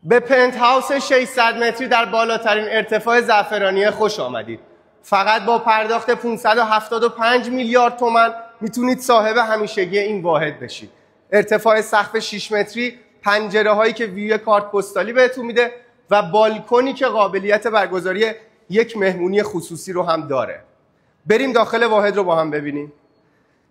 به پنت هاوس 600 متری در بالاترین ارتفاع زعفرانی خوش آمدید. فقط با پرداخت 575 میلیارد تومان میتونید صاحب همیشگی این واحد بشید. ارتفاع سقف 6 متری، پنجره هایی که ویو کارت پستالی بهتون میده و بالکنی که قابلیت برگزاری یک مهمونی خصوصی رو هم داره. بریم داخل واحد رو با هم ببینیم.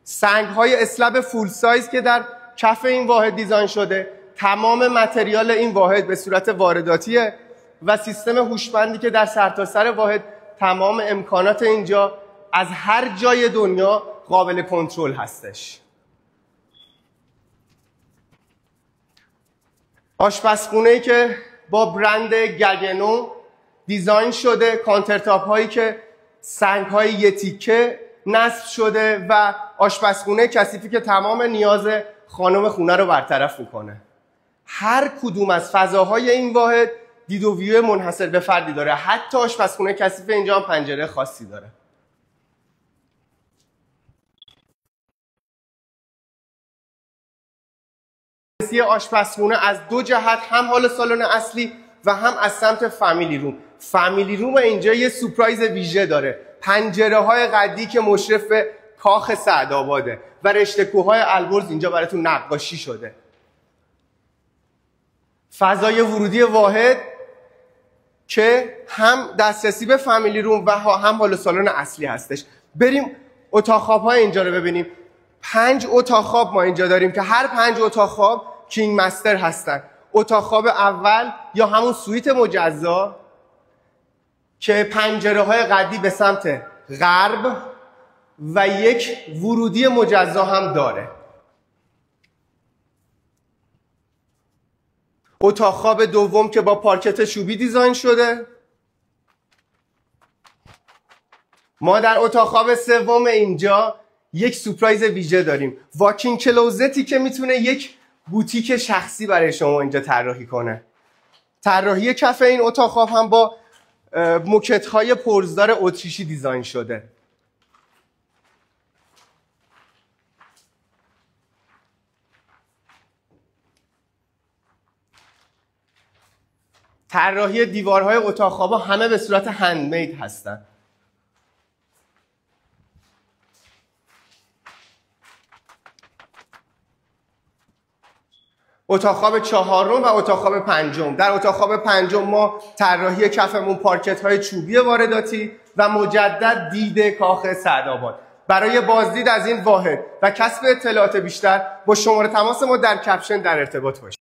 سنگ های اسلب فول سایز که در کف این واحد دیزاین شده، تمام متریال این واحد به صورت وارداتیه و سیستم هوشمندی که در سرتاسر واحد تمام امکانات اینجا از هر جای دنیا قابل کنترل هستش. آشپزخونه‌ای که با برند گگنو دیزاین شده، کانترتاپ هایی که سنگ های یه تیکه نصب شده و آشپزخونه کثیفی که تمام نیاز خانم خونه رو برطرف میکنه. هر کدوم از فضاهای این واحد دید و ویو منحصر به فردی داره. حتی آشپزخونه کثیف اینجا هم پنجره خاصی داره. آشپزخونه از دو جهت، هم حال سالن اصلی و هم از سمت فامیلی روم. فامیلی روم اینجا یه سورپرایز ویژه داره. پنجره های قدی که مشرف به کاخ سعدآباده و رشته کوههای البرز اینجا براتون نقاشی شده. فضای ورودی واحد که هم دسترسی به فامیلی روم و هم حال سالن اصلی هستش. بریم اتاق خواب‌های اینجا رو ببینیم. 5 اتاق خواب ما اینجا داریم که هر 5 اتاق خواب کینگ مستر هستن. اتاق خواب اول یا همون سویت مجزا که پنجره های قدی به سمت غرب و یک ورودی مجزا هم داره. اتاق خواب دوم که با پارکت چوبی دیزاین شده. ما در اتاق خواب سوم اینجا یک سورپرایز ویژه داریم. واکین کلوزتی که میتونه یک بوتیک شخصی برای شما اینجا طراحی کنه. طراحی کف این اتاق خواب هم با موکت‌های پرزدار اتریشی دیزاین شده. طراحی دیوارهای اتاق خواب‌ها همه به صورت هندمید هستن. اتاق خواب چهارم و اتاق خواب پنجم. در اتاق خواب پنجم ما طراحی کفمون پارکت های چوبی وارداتی و مجدد دید کاخ سعدآباد. برای بازدید از این واحد و کسب اطلاعات بیشتر با شماره تماس ما در کپشن در ارتباط باشید.